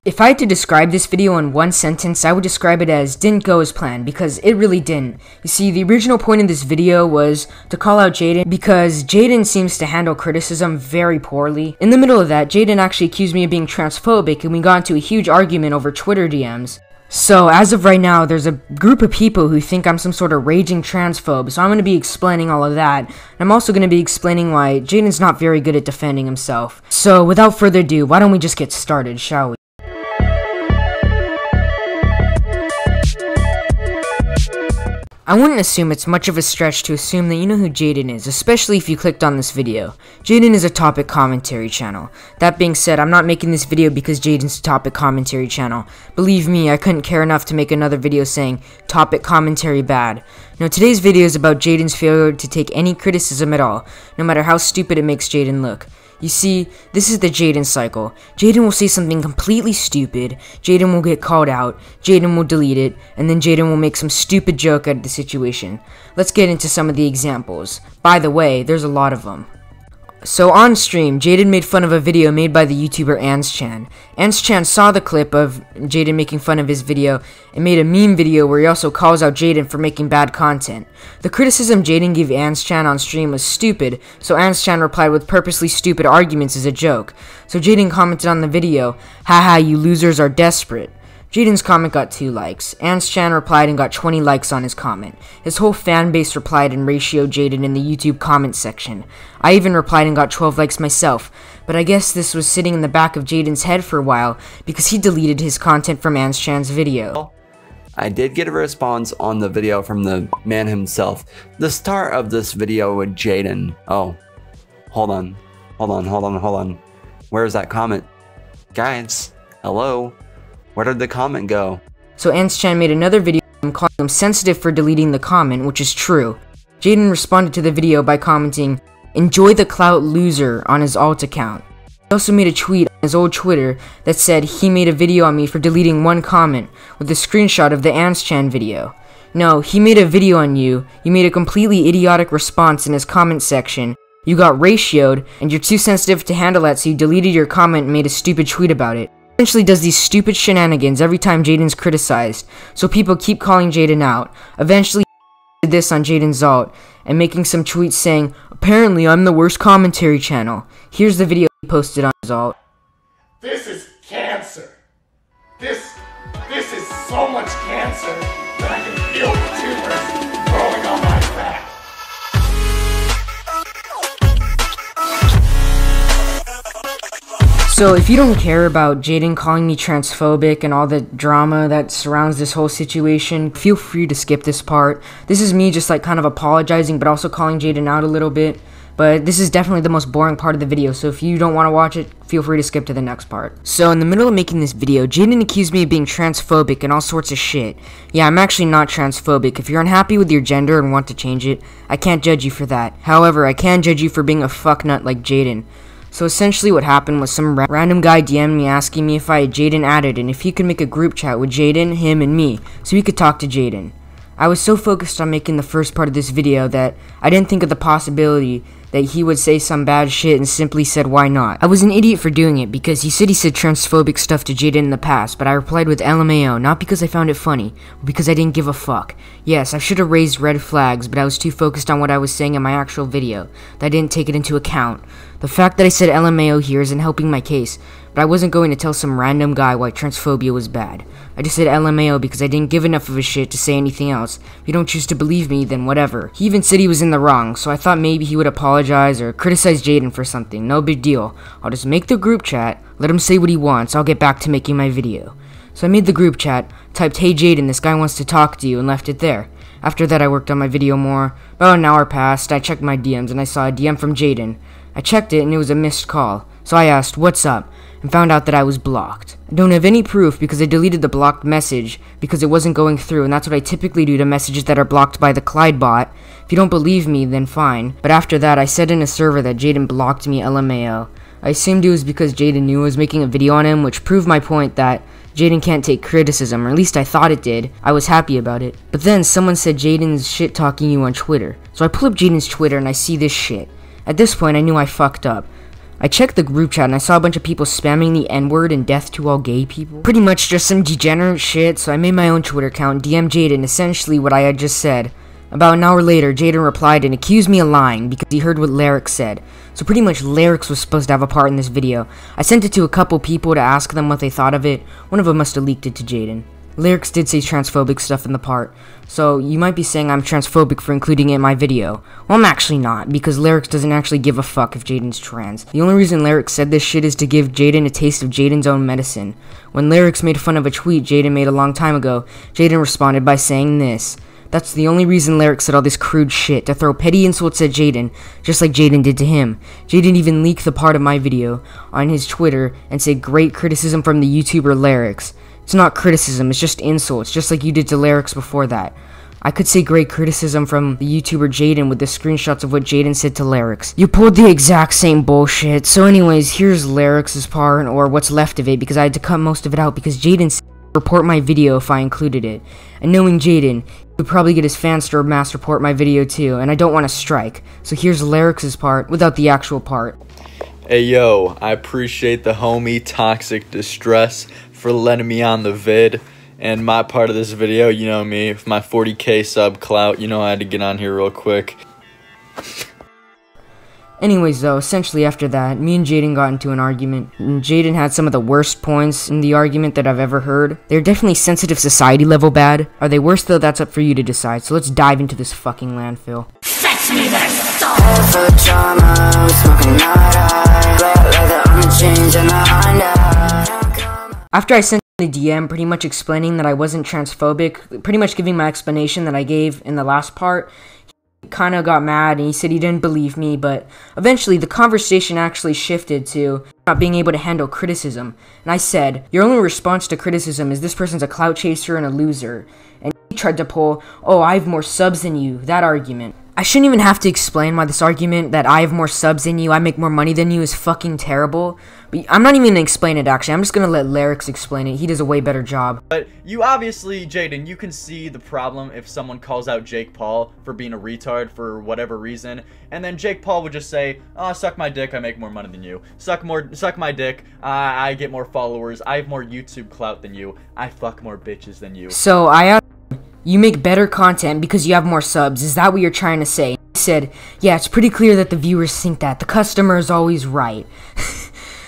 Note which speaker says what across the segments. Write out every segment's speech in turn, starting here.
Speaker 1: If I had to describe this video in one sentence, I would describe it as didn't go as planned, because it really didn't. You see, the original point of this video was to call out Jadyn, because Jadyn seems to handle criticism very poorly. In the middle of that, Jadyn actually accused me of being transphobic, and we got into a huge argument over Twitter DMs. So, as of right now, there's a group of people who think I'm some sort of raging transphobe, so I'm going to be explaining all of that. And I'm also going to be explaining why Jadyn's not very good at defending himself. So, without further ado, why don't we just get started, shall we? I wouldn't assume it's much of a stretch to assume that you know who Jadyn is, especially if you clicked on this video. Jadyn is a topic commentary channel. That being said, I'm not making this video because Jadyn's a topic commentary channel. Believe me, I couldn't care enough to make another video saying topic commentary bad. No, today's video is about Jadyn's failure to take any criticism at all, no matter how stupid it makes Jadyn look. You see, this is the Jadyn cycle. Jadyn will say something completely stupid, Jadyn will get called out, Jadyn will delete it, and then Jadyn will make some stupid joke out of the situation. Let's get into some of the examples. By the way, there's a lot of them. So on stream, Jadyn made fun of a video made by the YouTuber Anschan. Anschan saw the clip of Jadyn making fun of his video and made a meme video where he also calls out Jadyn for making bad content. The criticism Jadyn gave Anschan on stream was stupid, so Anschan replied with purposely stupid arguments as a joke. So Jadyn commented on the video, "Haha, you losers are desperate." Jadyn's comment got 2 likes. Anschan replied and got 20 likes on his comment. His whole fan base replied and ratioed Jadyn in the YouTube comment section. I even replied and got 12 likes myself, but I guess this was sitting in the back of Jadyn's head for a while because he deleted his content from Anschan's video.
Speaker 2: I did get a response on the video from the man himself. The star of this video with Jadyn. Oh, hold on. Where's that comment? Guys, hello? Where did the comment go?
Speaker 1: So Anschan made another video calling him sensitive for deleting the comment, which is true. Jadyn responded to the video by commenting, "Enjoy the clout loser" on his alt account. He also made a tweet on his old Twitter that said he made a video on me for deleting one comment, with a screenshot of the Anschan video. No, he made a video on you, you made a completely idiotic response in his comment section, you got ratioed, and you're too sensitive to handle that so you deleted your comment and made a stupid tweet about it. Essentially does these stupid shenanigans every time Jadyn's criticized, so people keep calling Jadyn out. Eventually he did this on Jadyn's alt, and making some tweets saying, "Apparently I'm the worst commentary channel." Here's the video he posted on his alt.
Speaker 3: "This is cancer. This is so much cancer that I can feel the tumors growing on my back."
Speaker 1: So if you don't care about Jadyn calling me transphobic and all the drama that surrounds this whole situation, feel free to skip this part. This is me just like kind of apologizing but also calling Jadyn out a little bit. But this is definitely the most boring part of the video, so if you don't want to watch it, feel free to skip to the next part. So in the middle of making this video, Jadyn accused me of being transphobic and all sorts of shit. Yeah, I'm actually not transphobic. If you're unhappy with your gender and want to change it, I can't judge you for that. However, I can judge you for being a fucknut like Jadyn. So essentially what happened was some random guy DM'd me asking me if I had Jadyn added and if he could make a group chat with Jadyn, him, and me, so he could talk to Jadyn. I was so focused on making the first part of this video that I didn't think of the possibility that he would say some bad shit and simply said why not. I was an idiot for doing it because he said transphobic stuff to Jadyn in the past, but I replied with LMAO, not because I found it funny, but because I didn't give a fuck. Yes, I should have raised red flags, but I was too focused on what I was saying in my actual video that I didn't take it into account. The fact that I said LMAO here isn't helping my case, but I wasn't going to tell some random guy why transphobia was bad. I just said LMAO because I didn't give enough of a shit to say anything else. If you don't choose to believe me, then whatever. He even said he was in the wrong, so I thought maybe he would apologize or criticize Jadyn for something. No big deal. I'll just make the group chat, let him say what he wants, I'll get back to making my video. So I made the group chat, typed, "Hey Jadyn, this guy wants to talk to you," and left it there. After that I worked on my video more. About an hour passed, I checked my DMs and I saw a DM from Jadyn. I checked it and it was a missed call, so I asked, "What's up?" and found out that I was blocked. I don't have any proof because I deleted the blocked message because it wasn't going through, and that's what I typically do to messages that are blocked by the Clyde bot. If you don't believe me, then fine. But after that, I said in a server that Jadyn blocked me LMAO. I assumed it was because Jadyn knew I was making a video on him, which proved my point that Jadyn can't take criticism, or at least I thought it did. I was happy about it. But then someone said Jadyn's shit talking you on Twitter. So I pull up Jadyn's Twitter and I see this shit. At this point, I knew I fucked up. I checked the group chat and I saw a bunch of people spamming the N-word and death to all gay people. Pretty much just some degenerate shit, so I made my own Twitter account, DM Jadyn, essentially what I had just said. About an hour later, Jadyn replied and accused me of lying because he heard what Lerix said. So pretty much Lerix was supposed to have a part in this video. I sent it to a couple people to ask them what they thought of it. One of them must have leaked it to Jadyn. Lerix did say transphobic stuff in the part, so you might be saying I'm transphobic for including it in my video. Well, I'm actually not, because Lerix doesn't actually give a fuck if Jadyn's trans. The only reason Lerix said this shit is to give Jadyn a taste of Jadyn's own medicine. When Lerix made fun of a tweet Jadyn made a long time ago, Jadyn responded by saying this. That's the only reason Lerix said all this crude shit, to throw petty insults at Jadyn, just like Jadyn did to him. Jadyn even leaked the part of my video on his Twitter and said great criticism from the YouTuber Lerix. It's not criticism, it's just insults, just like you did to Lerix before that. I could say great criticism from the YouTuber Jadyn with the screenshots of what Jadyn said to Lerix. You pulled the exact same bullshit. So anyways, here's Lerix's part, or what's left of it, because I had to cut most of it out because Jadyn said report my video if I included it. And knowing Jadyn, he would probably get his fans to mass report my video too, and I don't want to strike. So here's Lerix's part without the actual part.
Speaker 4: Hey yo, I appreciate the homie Toxic Distress for letting me on the vid, and my part of this video, you know me, with my 40k sub clout, you know I had to get on here real quick.
Speaker 1: Anyways though, essentially after that, me and Jadyn got into an argument, and Jadyn had some of the worst points in the argument that I've ever heard. They're definitely sensitive society level bad. Are they worse though? That's up for you to decide, so let's dive into this fucking landfill.
Speaker 3: Fetch me that stuff!
Speaker 1: After I sent a DM pretty much explaining that I wasn't transphobic, pretty much giving my explanation that I gave in the last part, he kind of got mad and he said he didn't believe me, but eventually the conversation actually shifted to not being able to handle criticism. And I said, your only response to criticism is this person's a clout chaser and a loser. And he tried to pull, oh, I have more subs than you, that argument. I shouldn't even have to explain why this argument that I have more subs than you, I make more money than you is fucking terrible. But I'm not even going to explain it actually, I'm just going to let Lerix explain it, he does a way better job.
Speaker 4: But you obviously, Jadyn, you can see the problem if someone calls out Jake Paul for being a retard for whatever reason, and then Jake Paul would just say, oh, suck my dick, I make more money than you. Suck my dick, I get more followers, I have more YouTube clout than you, I fuck more bitches than you.
Speaker 1: So I asked him, you make better content because you have more subs, is that what you're trying to say? He said, yeah, it's pretty clear that the viewers think that, the customer is always right.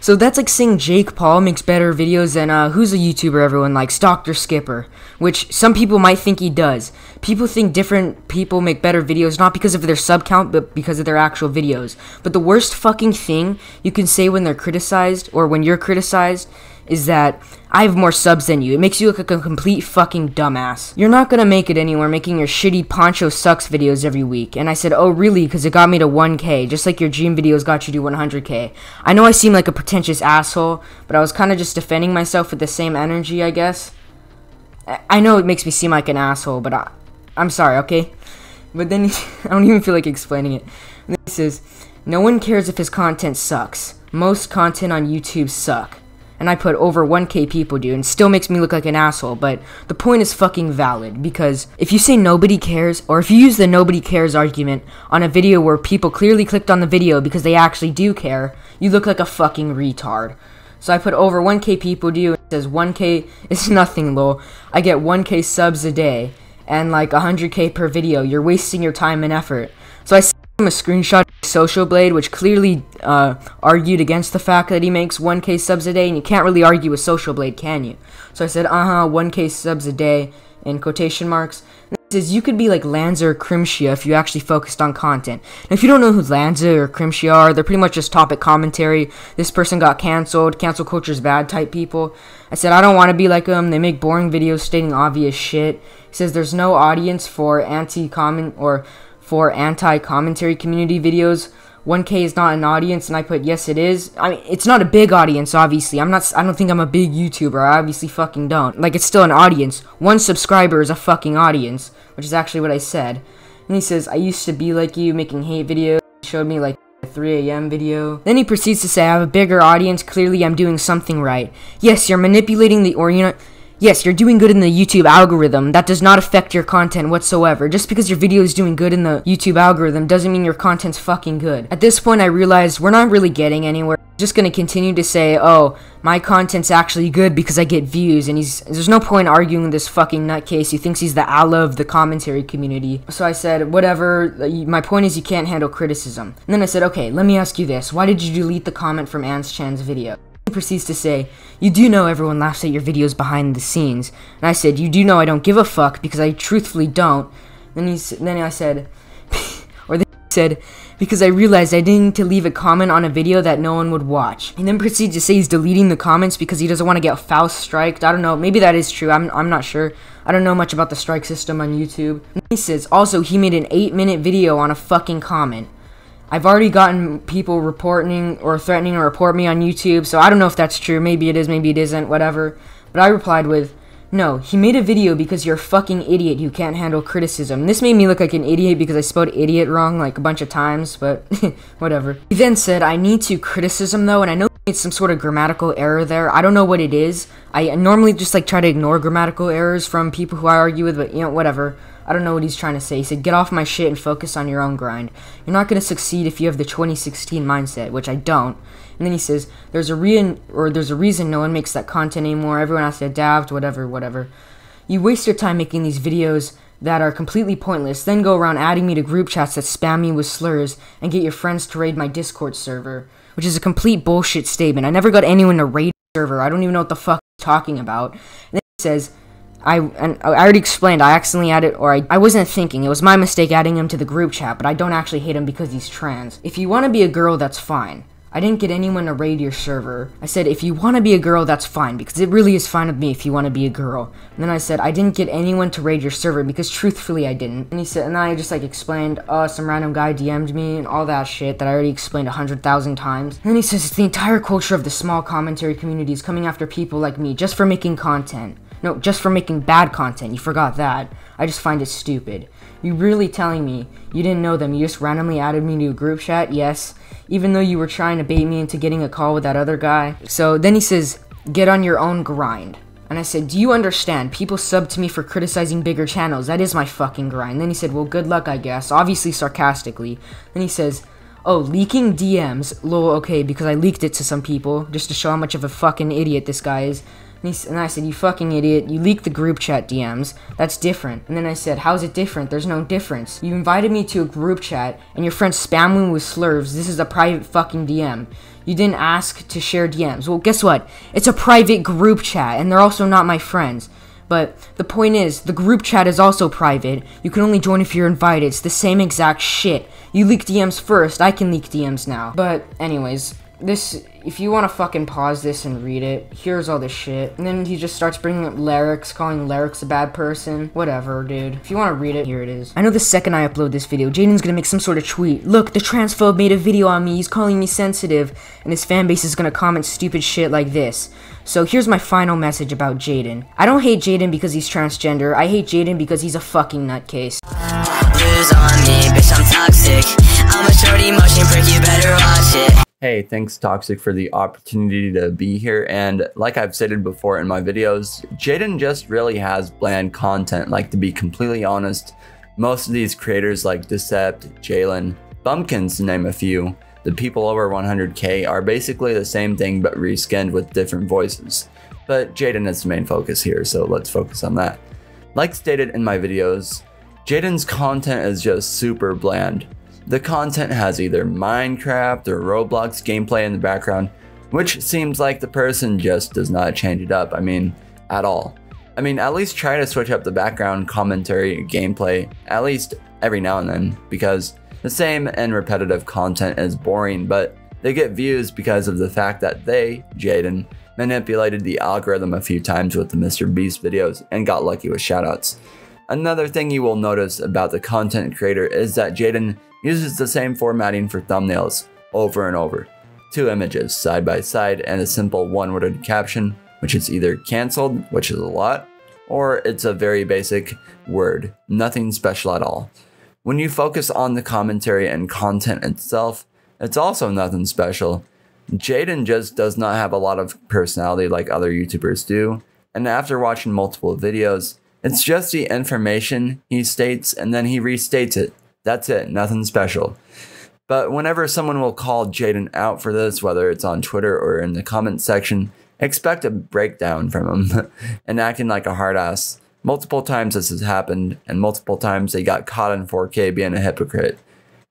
Speaker 1: So that's like saying Jake Paul makes better videos than, who's a YouTuber everyone likes, Dr. Skipper, which some people might think he does. People think different people make better videos not because of their sub count, but because of their actual videos. But the worst fucking thing you can say when they're criticized, or when you're criticized, is that I have more subs than you. It makes you look like a complete fucking dumbass. You're not gonna make it anywhere making your shitty Poncho Sucks videos every week. And I said, oh really? Because it got me to 1k, just like your dream videos got you to 100k. I know I seem like a pretentious asshole, but I was kind of just defending myself with the same energy, I guess. I know it makes me seem like an asshole, but I'm sorry, okay? But then I don't even feel like explaining it. And then he says, no one cares if his content sucks. Most content on YouTube suck. And I put over 1k people do, and still makes me look like an asshole, but the point is fucking valid, because if you say nobody cares, or if you use the nobody cares argument on a video where people clearly clicked on the video because they actually do care, you look like a fucking retard. So I put over 1k people do, and it says 1k is nothing, lol. I get 1k subs a day, and like 100k per video, you're wasting your time and effort. So I sent him a screenshot of Social Blade, which clearly argued against the fact that he makes 1k subs a day, and you can't really argue with Social Blade, can you? So I said, 1k subs a day, in quotation marks. And it says, you could be like Lanza or Crimshia if you actually focused on content. Now, if you don't know who Lanza or Crimshia are, they're pretty much just topic commentary. This person got canceled, cancel culture's bad type people. I said, I don't want to be like them, they make boring videos stating obvious shit. He says, there's no audience for anti-commentary community videos. 1k is not an audience, and I put yes it is. I mean, it's not a big audience, obviously. I don't think I'm a big YouTuber. I obviously fucking don't. Like, it's still an audience. 1 subscriber is a fucking audience, which is actually what I said. And he says, I used to be like you, making hate videos. He showed me like a 3 a.m. video. Then he proceeds to say, I have a bigger audience. Clearly I'm doing something right. Yes, you're manipulating the Yes, you're doing good in the YouTube algorithm. That does not affect your content whatsoever. Just because your video is doing good in the YouTube algorithm doesn't mean your content's fucking good. At this point, I realized we're not really getting anywhere. I'm just gonna continue to say, oh, my content's actually good because I get views, and there's no point arguing with this fucking nutcase who thinks he's the Allah of the commentary community. So I said, whatever, my point is you can't handle criticism. And then I said, okay, let me ask you this. Why did you delete the comment from Ans Chan's video? He proceeds to say, you do know everyone laughs at your videos behind the scenes. And I said, you do know I don't give a fuck because I truthfully don't. Then I said, or then he said, because I realized I didn't need to leave a comment on a video that no one would watch. He then proceeds to say he's deleting the comments because he doesn't want to get Faust striked. I don't know, maybe that is true, I'm not sure. I don't know much about the strike system on YouTube. And he says, also, he made an 8-minute video on a fucking comment. I've already gotten people reporting or threatening to report me on YouTube, so I don't know if that's true. Maybe it is, maybe it isn't, whatever. But I replied with, no, he made a video because you're a fucking idiot who can't handle criticism. This made me look like an idiot because I spelled idiot wrong like a bunch of times, but whatever. He then said, I need to criticism though, and I know it's some sort of grammatical error there. I don't know what it is. I normally just like try to ignore grammatical errors from people who I argue with, but you know, whatever. I don't know what he's trying to say. He said, get off my shit and focus on your own grind. You're not going to succeed if you have the 2016 mindset, which I don't. And then he says, there's a reason no one makes that content anymore. Everyone has to adapt, whatever. You waste your time making these videos that are completely pointless, then go around adding me to group chats that spam me with slurs and get your friends to raid my Discord server, which is a complete bullshit statement. I never got anyone to raid the server. I don't even know what the fuck you're talking about. And then he says, I already explained, I accidentally added, or I wasn't thinking, it was my mistake adding him to the group chat, but I don't actually hate him because he's trans. If you want to be a girl, that's fine. I didn't get anyone to raid your server. I said, if you want to be a girl, that's fine, because it really is fine with me if you want to be a girl. And then I said, I didn't get anyone to raid your server, because truthfully I didn't. And he said, and then I just like explained, some random guy DM'd me, and all that shit that I already explained 100,000 times. And then he says, it's the entire culture of the small commentary community is coming after people like me, just for making content. No, just for making bad content, you forgot that. I just find it stupid. You really telling me you didn't know them, you just randomly added me to a group chat? Yes. Even though you were trying to bait me into getting a call with that other guy? So then he says, get on your own grind. And I said, do you understand? People sub to me for criticizing bigger channels. That is my fucking grind. Then he said, well, good luck, I guess. Obviously sarcastically. Then he says, oh, leaking DMs? Lol, okay, because I leaked it to some people, just to show how much of a fucking idiot this guy is. And I said, you fucking idiot, you leaked the group chat DMs. That's different. And then I said, how's it different? There's no difference. You invited me to a group chat, and your friends spam me with slurs. This is a private fucking DM. You didn't ask to share DMs. Well, guess what? It's a private group chat, and they're also not my friends. But the point is, the group chat is also private. You can only join if you're invited. It's the same exact shit. You leaked DMs first. I can leak DMs now. But anyways, if you want to fucking pause this and read it, here's all this shit. And then he just starts bringing up Lerix, calling Lerix a bad person. Whatever, dude. If you want to read it, here it is. I know the second I upload this video, Jadyn's gonna make some sort of tweet. Look, the transphobe made a video on me, he's calling me sensitive, and his fanbase is gonna comment stupid shit like this. So here's my final message about Jadyn. I don't hate Jadyn because he's transgender, I hate Jadyn because he's a fucking nutcase. Lose on me, bitch, I'm toxic. I'm a shorty motion prick, you better watch it.
Speaker 2: Hey, thanks Toxic for the opportunity to be here, and like I've stated before in my videos, Jadyn just really has bland content. Like, to be completely honest, most of these creators like Decept, Jalen, Bumpkins to name a few, the people over 100k are basically the same thing but reskinned with different voices. But Jadyn is the main focus here, so let's focus on that. Like stated in my videos, Jadyn's content is just super bland. The content has either Minecraft or Roblox gameplay in the background, which seems like the person just does not change it up, at all. At least try to switch up the background commentary gameplay, at least every now and then, because the same and repetitive content is boring, but they get views because of the fact that they, Jadyn, manipulated the algorithm a few times with the Mr. Beast videos and got lucky with shoutouts. Another thing you will notice about the content creator is that Jadyn uses the same formatting for thumbnails over and over. 2 images side by side and a simple one-worded caption, which is either cancelled, which is a lot, or it's a very basic word, nothing special at all. When you focus on the commentary and content itself, it's also nothing special. Jadyn just does not have a lot of personality like other YouTubers do, And after watching multiple videos, it's just the information he states and then he restates it. That's it, nothing special. But whenever someone will call Jadyn out for this, whether it's on Twitter or in the comment section, expect a breakdown from him and acting like a hard ass. Multiple times this has happened, and multiple times they got caught in 4K being a hypocrite.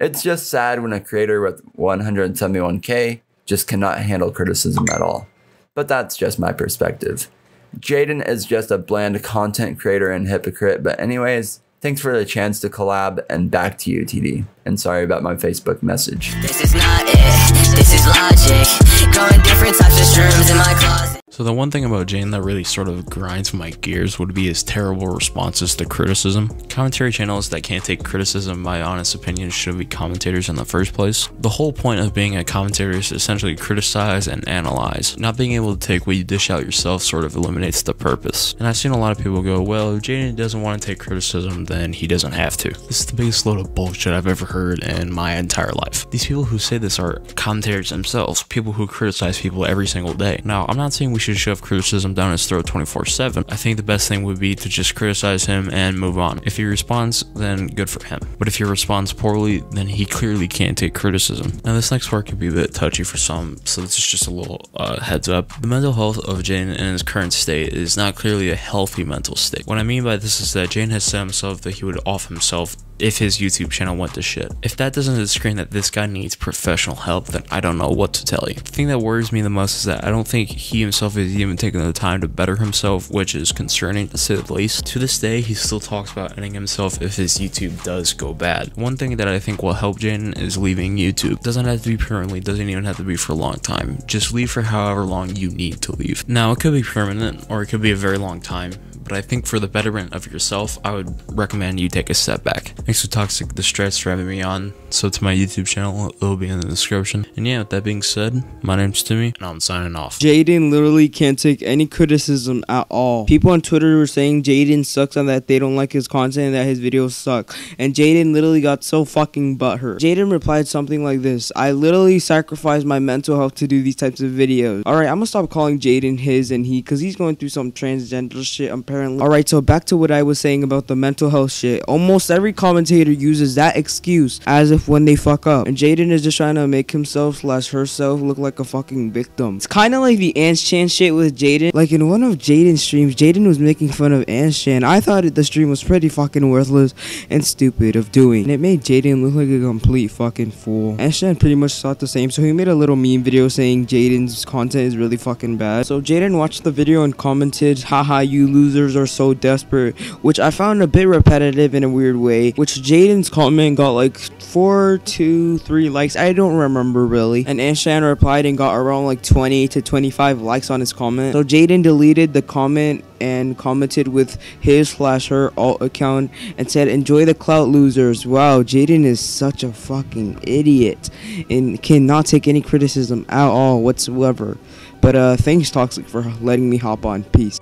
Speaker 2: It's just sad when a creator with 171K just cannot handle criticism at all. But that's just my perspective. Jadyn is just a bland content creator and hypocrite, but anyways, thanks for the chance to collab, and back to you, TD. And sorry about my Facebook message.
Speaker 5: This is not it, this is logic. Growing different types of shrooms in my closet.
Speaker 6: So the one thing about Jadyn that really sort of grinds my gears would be his terrible responses to criticism. Commentary channels that can't take criticism, in my honest opinion, shouldn't be commentators in the first place. The whole point of being a commentator is to essentially criticize and analyze. Not being able to take what you dish out yourself sort of eliminates the purpose. And I've seen a lot of people go, well, if Jadyn doesn't want to take criticism, then he doesn't have to. This is the biggest load of bullshit I've ever heard in my entire life. These people who say this are commentators themselves, people who criticize people every single day. Now, I'm not saying we should shove criticism down his throat 24/7. I think the best thing would be to just criticize him and move on. If he responds, then good for him. But if he responds poorly, then he clearly can't take criticism. Now, this next part could be a bit touchy for some, so this is just a little heads up. The mental health of Jadyn in his current state is not clearly a healthy mental state. What I mean by this is that Jadyn has said himself that he would off himself if his YouTube channel went to shit. If that doesn't scream that this guy needs professional help, then I don't know what to tell you. The thing that worries me the most is that I don't think he himself is even taking the time to better himself, which is concerning to say the least. To this day, he still talks about ending himself if his YouTube does go bad. One thing that I think will help Jadyn is leaving YouTube. Doesn't have to be permanently, doesn't even have to be for a long time. Just leave for however long you need to leave. Now, it could be permanent, or it could be a very long time, but I think for the betterment of yourself, I would recommend you take a step back. Thanks to Toxic Distress for having me on. So to my YouTube channel, it'll be in the description. And yeah, with that being said, my name's Timmy, and I'm signing off.
Speaker 7: Jadyn literally can't take any criticism at all. People on Twitter were saying Jadyn sucks and that they don't like his content and that his videos suck. And Jadyn literally got so fucking butthurt. Jadyn replied something like this: I literally sacrificed my mental health to do these types of videos. Alright, I'm gonna stop calling Jadyn his and he, because he's going through some transgender shit apparently. Alright, so back to what I was saying about the mental health shit. Almost every commentator uses that excuse as if when they fuck up. And Jadyn is just trying to make himself / herself look like a fucking victim. It's kind of like the Ants-chan shit with Jadyn. Like in one of Jadyn's streams, Jadyn was making fun of Ants-chan. I thought the stream was pretty fucking worthless and stupid of doing. And it made Jadyn look like a complete fucking fool. Ants-chan pretty much thought the same, so he made a little meme video saying Jadyn's content is really fucking bad. So Jadyn watched the video and commented, haha, you losers are so desperate, which I found a bit repetitive in a weird way, which Jadyn's comment got like 4, 2, 3 likes. I don't remember really. And Ants-chan replied and got around like 20 to 25 likes on his comment. So Jadyn deleted the comment and commented with his / her alt account and said, enjoy the clout, losers. Wow, Jadyn is such a fucking idiot and cannot take any criticism at all whatsoever. But thanks Toxic for letting me hop on. Peace.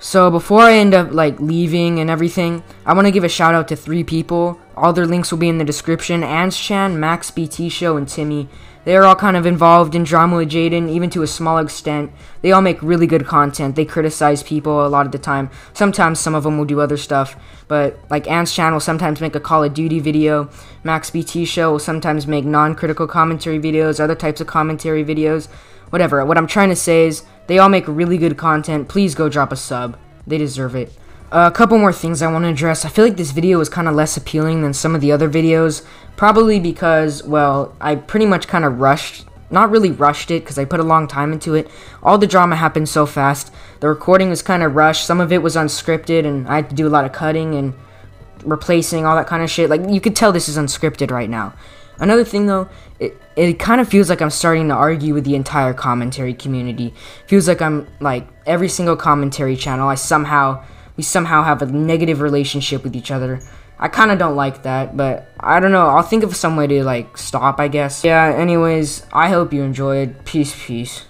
Speaker 1: So before I end up like leaving and everything, I want to give a shout out to 3 people. All their links will be in the description. Ants-chan, Maxx, BT Show, and Timmy. They are all kind of involved in drama with Jadyn, even to a small extent. They all make really good content. They criticize people a lot of the time. Sometimes some of them will do other stuff. But like Ants-chan will sometimes make a Call of Duty video. Maxx BT Show will sometimes make non-critical commentary videos, other types of commentary videos. Whatever. What I'm trying to say is they all make really good content. Please go drop a sub. They deserve it. A couple more things I want to address. I feel like this video was kind of less appealing than some of the other videos. Probably because, well, I pretty much kind of rushed. Not really rushed it because I put a long time into it. All the drama happened so fast. The recording was kind of rushed. Some of it was unscripted and I had to do a lot of cutting and replacing, all that kind of shit. Like, you could tell this is unscripted right now. Another thing though, it kind of feels like I'm starting to argue with the entire commentary community. Feels like I'm like every single commentary channel, we somehow have a negative relationship with each other. I kind of don't like that, but I don't know. I'll think of some way to like stop, I guess. Yeah, anyways, I hope you enjoyed. Peace.